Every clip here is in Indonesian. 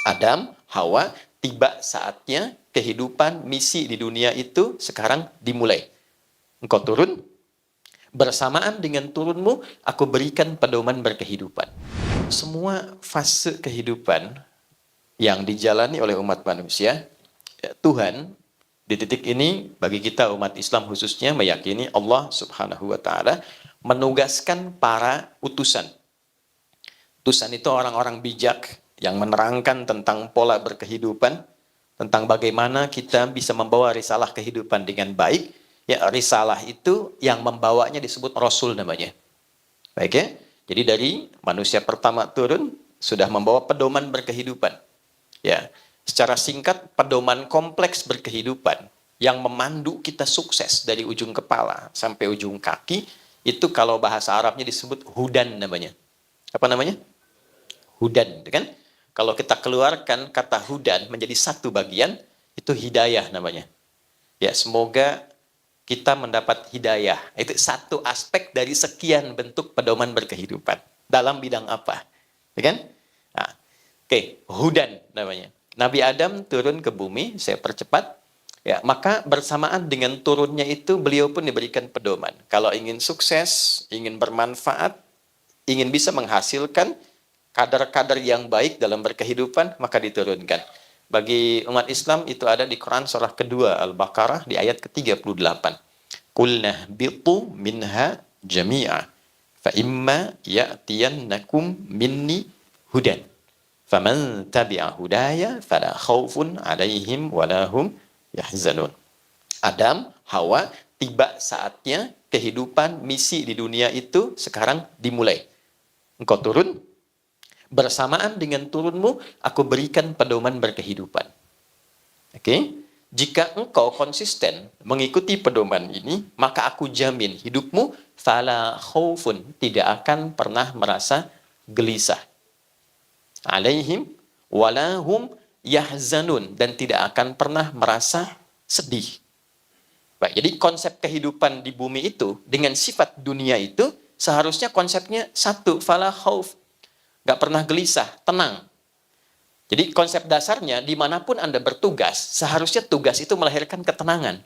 Adam, Hawa, tiba saatnya kehidupan, misi di dunia itu sekarang dimulai. Engkau turun, bersamaan dengan turunmu, aku berikan pedoman berkehidupan. Semua fase kehidupan yang dijalani oleh umat manusia, Tuhan di titik ini bagi kita umat Islam khususnya meyakini Allah Subhanahu wa taala menugaskan para utusan. Utusan itu orang-orang bijak yang menerangkan tentang pola berkehidupan, tentang bagaimana kita bisa membawa risalah kehidupan dengan baik. Ya, risalah itu yang membawanya disebut Rasul namanya. Baik ya. Jadi dari manusia pertama turun sudah membawa pedoman berkehidupan. Ya, secara singkat pedoman kompleks berkehidupan yang memandu kita sukses dari ujung kepala sampai ujung kaki itu kalau bahasa Arabnya disebut hudan namanya. Apa namanya? Hudan, kan? Kalau kita keluarkan kata hudan menjadi satu bagian, itu hidayah namanya. Ya, semoga kita mendapat hidayah. Itu satu aspek dari sekian bentuk pedoman berkehidupan. Dalam bidang apa? Ya kan? Nah, oke, hudan namanya. Nabi Adam turun ke bumi, saya percepat. Ya, maka bersamaan dengan turunnya itu beliau pun diberikan pedoman. Kalau ingin sukses, ingin bermanfaat, ingin bisa menghasilkan kadar-kadar yang baik dalam berkehidupan, maka diturunkan. Bagi umat Islam itu ada di Quran surah kedua Al-Baqarah di ayat ke-38. Qulna bitu minha jami'a fa imma ya'tiyannakum minni hudan faman tabi'a hudaya fala khaufun 'alaihim wala hum yahzanun. Adam, Hawa, tiba saatnya kehidupan, misi di dunia itu sekarang dimulai. Engkau turun, bersamaan dengan turunmu, aku berikan pedoman berkehidupan. Oke? Jika engkau konsisten mengikuti pedoman ini, maka aku jamin hidupmu fala khaufun, tidak akan pernah merasa gelisah. Alaihim walahum yahzanun, dan tidak akan pernah merasa sedih. Baik, jadi konsep kehidupan di bumi itu dengan sifat dunia itu seharusnya konsepnya satu, fala khauf. Gak pernah gelisah, tenang. Jadi konsep dasarnya, dimanapun Anda bertugas, seharusnya tugas itu melahirkan ketenangan.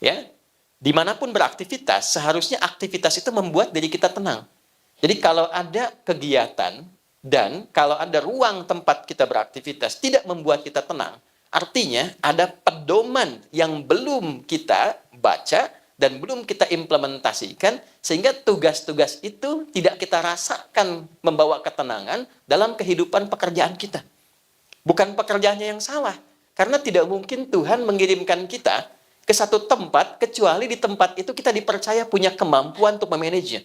Ya, dimanapun beraktivitas, seharusnya aktivitas itu membuat diri kita tenang. Jadi kalau ada kegiatan, dan kalau ada ruang tempat kita beraktivitas, tidak membuat kita tenang, artinya ada pedoman yang belum kita baca, dan belum kita implementasikan, sehingga tugas-tugas itu tidak kita rasakan membawa ketenangan dalam kehidupan pekerjaan kita. Bukan pekerjaannya yang salah, karena tidak mungkin Tuhan mengirimkan kita ke satu tempat, kecuali di tempat itu kita dipercaya punya kemampuan untuk memanagenya.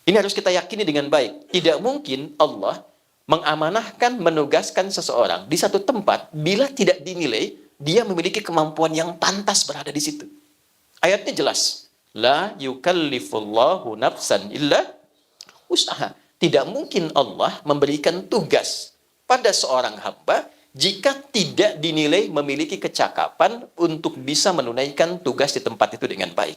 Ini harus kita yakini dengan baik. Tidak mungkin Allah mengamanahkan, menugaskan seseorang di satu tempat, bila tidak dinilai, dia memiliki kemampuan yang pantas berada di situ. Ayatnya jelas. La yukallifullahu nafsan illa usaha. Tidak mungkin Allah memberikan tugas pada seorang hamba jika tidak dinilai memiliki kecakapan untuk bisa menunaikan tugas di tempat itu dengan baik.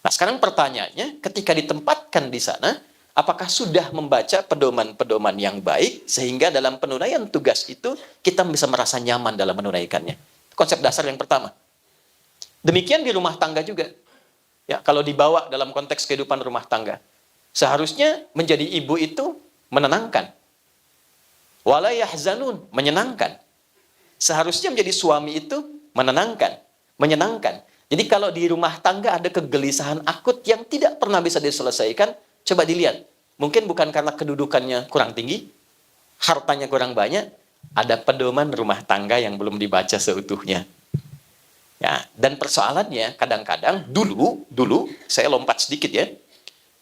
Nah, sekarang pertanyaannya, ketika ditempatkan di sana, apakah sudah membaca pedoman-pedoman yang baik sehingga dalam penunaian tugas itu kita bisa merasa nyaman dalam menunaikannya? Konsep dasar yang pertama. Demikian di rumah tangga juga. Ya, kalau dibawa dalam konteks kehidupan rumah tangga, seharusnya menjadi ibu itu menenangkan. Wala yahzanun, menyenangkan. Seharusnya menjadi suami itu menenangkan, menyenangkan. Jadi kalau di rumah tangga ada kegelisahan akut yang tidak pernah bisa diselesaikan, coba dilihat. Mungkin bukan karena kedudukannya kurang tinggi, hartanya kurang banyak, ada pedoman rumah tangga yang belum dibaca seutuhnya. Ya, dan persoalannya kadang-kadang dulu saya lompat sedikit ya.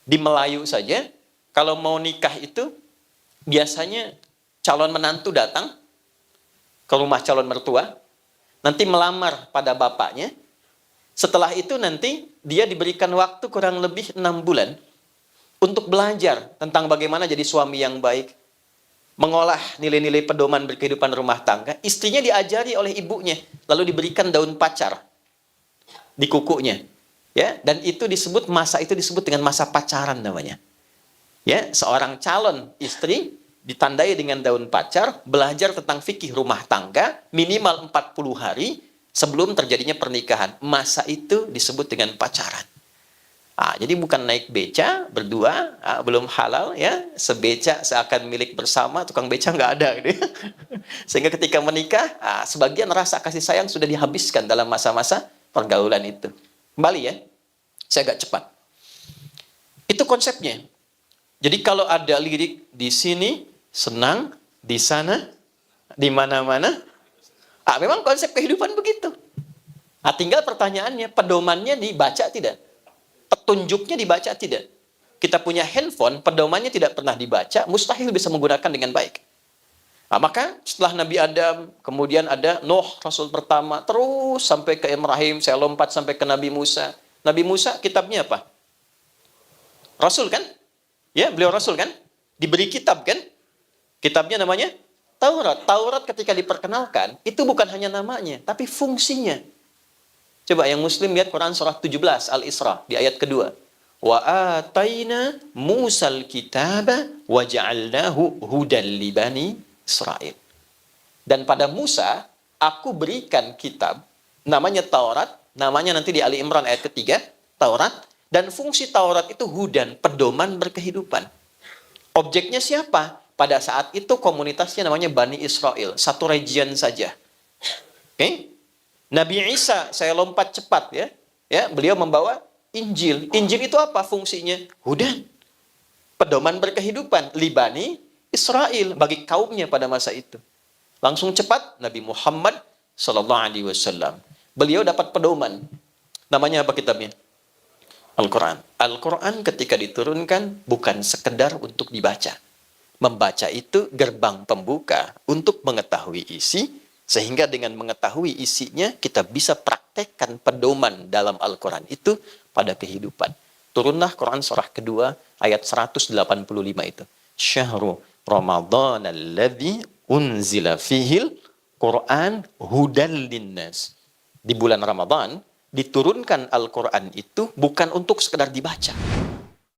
Di Melayu saja kalau mau nikah itu biasanya calon menantu datang ke rumah calon mertua, nanti melamar pada bapaknya. Setelah itu nanti dia diberikan waktu kurang lebih 6 bulan untuk belajar tentang bagaimana jadi suami yang baik, mengolah nilai-nilai pedoman berkehidupan rumah tangga. Istrinya diajari oleh ibunya, lalu diberikan daun pacar di kukunya. Ya, dan itu disebut dengan masa pacaran namanya. Ya, seorang calon istri ditandai dengan daun pacar, belajar tentang fikih rumah tangga, minimal 40 hari sebelum terjadinya pernikahan. Masa itu disebut dengan pacaran. Jadi bukan naik beca berdua, belum halal ya, sebeca seakan milik bersama, tukang beca nggak ada gitu. Sehingga ketika menikah, sebagian rasa kasih sayang sudah dihabiskan dalam masa-masa pergaulan itu. Kembali ya, saya agak cepat. Itu konsepnya. Jadi kalau ada lirik di sini, senang, di sana, di mana-mana, memang konsep kehidupan begitu. Tinggal pertanyaannya, pedomannya dibaca tidak? Petunjuknya dibaca tidak? Kita punya handphone, pedomannya tidak pernah dibaca, mustahil bisa menggunakan dengan baik. Maka setelah Nabi Adam, kemudian ada Nuh, Rasul pertama, terus sampai ke Ibrahim, saya lompat sampai ke Nabi Musa. Nabi Musa kitabnya apa? Rasul kan? Ya, beliau Rasul kan? Diberi kitab kan? Kitabnya namanya Taurat. Taurat ketika diperkenalkan, itu bukan hanya namanya, tapi fungsinya. Coba yang Muslim lihat Quran surah 17 Al-Isra di ayat kedua. Wa ataina Musal kitaba wa ja'alnahu hudan li bani Israil. Dan pada Musa aku berikan kitab namanya Taurat, namanya nanti di Ali Imran ayat ketiga, Taurat, dan fungsi Taurat itu hudan, pedoman berkehidupan. Objeknya siapa? Pada saat itu komunitasnya namanya Bani Israel, satu region saja. Oke? Nabi Isa, saya lompat cepat ya. Ya, beliau membawa Injil. Injil itu apa fungsinya? Hudan. Pedoman berkehidupan libani Israel bagi kaumnya pada masa itu. Langsung cepat Nabi Muhammad sallallahu alaihi wasallam. Beliau dapat pedoman. Namanya apa kitabnya? Al-Qur'an. Al-Qur'an ketika diturunkan bukan sekedar untuk dibaca. Membaca itu gerbang pembuka untuk mengetahui isi. Sehingga dengan mengetahui isinya, kita bisa praktekkan pedoman dalam Al-Quran itu pada kehidupan. Turunlah Quran surah kedua, ayat 185 itu. Syahrul Ramadan alladzi unzila fihil Quran hudal linnas. Di bulan Ramadan, diturunkan Al-Quran itu bukan untuk sekedar dibaca.